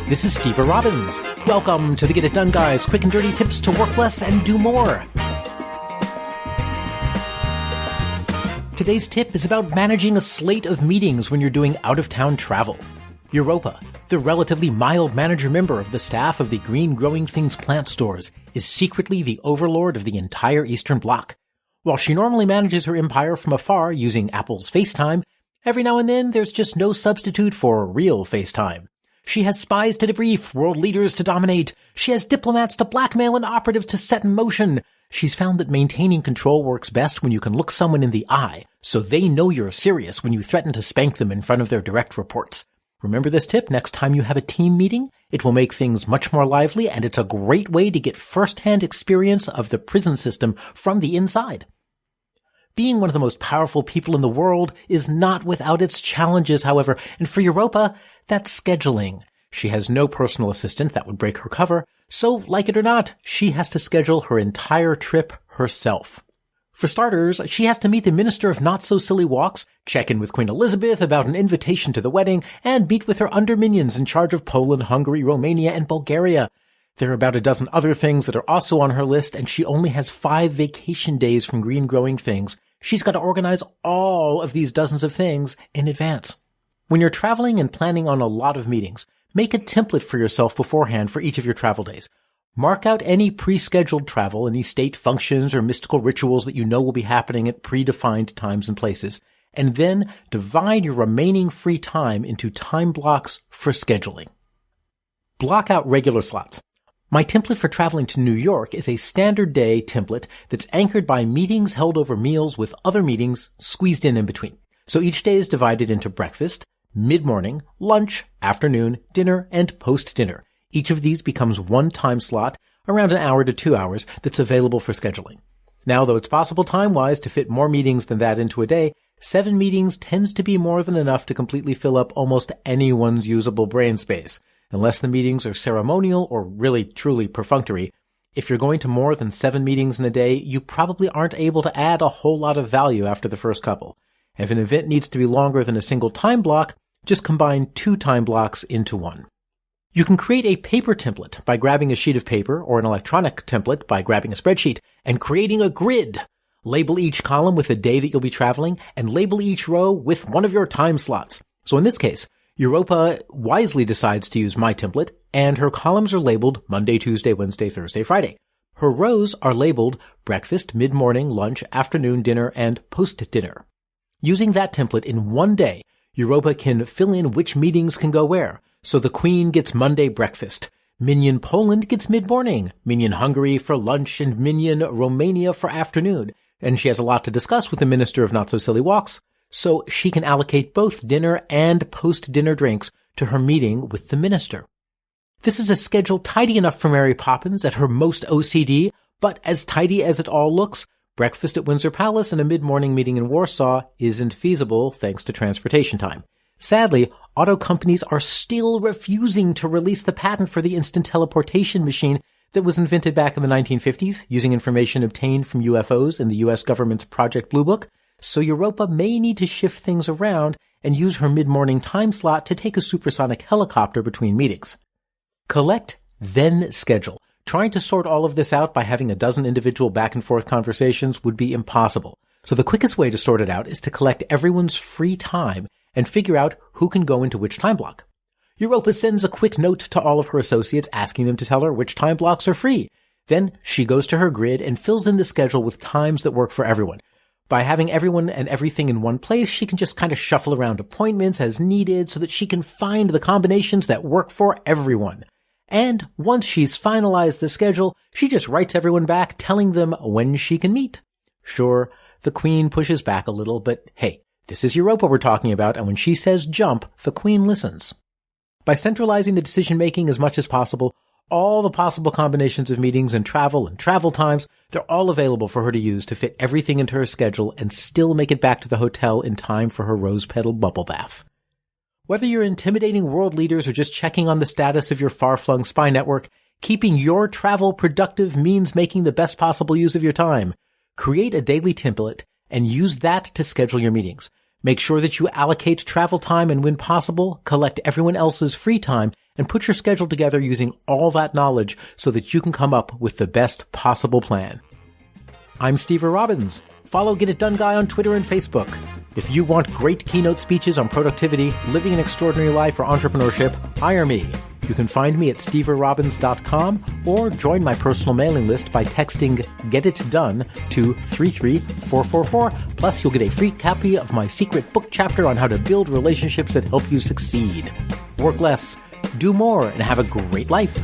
This is Steve Robbins. Welcome to the Get It Done Guys, quick and dirty tips to work less and do more. Today's tip is about managing a slate of meetings when you're doing out-of-town travel. Europa, the relatively mild manager member of the staff of the Green Growing Things plant stores, is secretly the overlord of the entire Eastern Bloc. While she normally manages her empire from afar using Apple's FaceTime, every now and then there's just no substitute for real FaceTime. She has spies to debrief, world leaders to dominate. She has diplomats to blackmail and operatives to set in motion. She's found that maintaining control works best when you can look someone in the eye, so they know you're serious when you threaten to spank them in front of their direct reports. Remember this tip next time you have a team meeting? It will make things much more lively, and it's a great way to get first-hand experience of the prison system from the inside. Being one of the most powerful people in the world is not without its challenges, however, and for Europa, that's scheduling. She has no personal assistant that would break her cover, so, like it or not, she has to schedule her entire trip herself. For starters, she has to meet the Minister of Not-So-Silly Walks, check in with Queen Elizabeth about an invitation to the wedding, and meet with her under-minions in charge of Poland, Hungary, Romania, and Bulgaria. There are about a dozen other things that are also on her list, and she only has 5 vacation days from Green Growing Things. She's got to organize all of these dozens of things in advance. When you're traveling and planning on a lot of meetings, make a template for yourself beforehand for each of your travel days. Mark out any pre-scheduled travel, any state functions or mystical rituals that you know will be happening at predefined times and places, and then divide your remaining free time into time blocks for scheduling. Block out regular slots. My template for traveling to New York is a standard day template that's anchored by meetings held over meals with other meetings squeezed in between. So each day is divided into breakfast, mid-morning, lunch, afternoon, dinner, and post-dinner. Each of these becomes one time slot, around an hour to 2 hours, that's available for scheduling. Now, though it's possible time-wise to fit more meetings than that into a day, 7 meetings tends to be more than enough to completely fill up almost anyone's usable brain space. Unless the meetings are ceremonial or really, truly perfunctory, if you're going to more than 7 meetings in a day, you probably aren't able to add a whole lot of value after the first couple. If an event needs to be longer than a single time block, just combine 2 time blocks into one. You can create a paper template by grabbing a sheet of paper or an electronic template by grabbing a spreadsheet and creating a grid. Label each column with the day that you'll be traveling and label each row with one of your time slots. So in this case, Europa wisely decides to use my template, and her columns are labeled Monday, Tuesday, Wednesday, Thursday, Friday. Her rows are labeled breakfast, mid-morning, lunch, afternoon, dinner, and post-dinner. Using that template in one day, Europa can fill in which meetings can go where. So the Queen gets Monday breakfast, Minion Poland gets mid-morning, Minion Hungary for lunch, and Minion Romania for afternoon. And she has a lot to discuss with the Minister of Not-So-Silly Walks, so she can allocate both dinner and post-dinner drinks to her meeting with the minister. This is a schedule tidy enough for Mary Poppins at her most OCD, but as tidy as it all looks, breakfast at Windsor Palace and a mid-morning meeting in Warsaw isn't feasible thanks to transportation time. Sadly, auto companies are still refusing to release the patent for the instant teleportation machine that was invented back in the 1950s using information obtained from UFOs in the U.S. government's Project Blue Book. So Europa may need to shift things around and use her mid-morning time slot to take a supersonic helicopter between meetings. Collect, then schedule. Trying to sort all of this out by having a dozen individual back-and-forth conversations would be impossible. So the quickest way to sort it out is to collect everyone's free time and figure out who can go into which time block. Europa sends a quick note to all of her associates asking them to tell her which time blocks are free. Then she goes to her grid and fills in the schedule with times that work for everyone. By having everyone and everything in one place, she can just kind of shuffle around appointments as needed so that she can find the combinations that work for everyone. And once she's finalized the schedule, she just writes everyone back telling them when she can meet. Sure, the Queen pushes back a little, but hey, this is Europa we're talking about, and when she says jump, the Queen listens. By centralizing the decision-making as much as possible, all the possible combinations of meetings and travel times, they're all available for her to use to fit everything into her schedule and still make it back to the hotel in time for her rose petal bubble bath. Whether you're intimidating world leaders or just checking on the status of your far-flung spy network, keeping your travel productive means making the best possible use of your time. Create a daily template and use that to schedule your meetings. Make sure that you allocate travel time and when possible, collect everyone else's free time and put your schedule together using all that knowledge so that you can come up with the best possible plan. I'm Steve Robbins. Follow Get It Done Guy on Twitter and Facebook. If you want great keynote speeches on productivity, living an extraordinary life, or entrepreneurship, hire me. You can find me at steverobbins.com or join my personal mailing list by texting Get It Done to 33444. Plus, you'll get a free copy of my secret book chapter on how to build relationships that help you succeed. Work less, do more, and have a great life.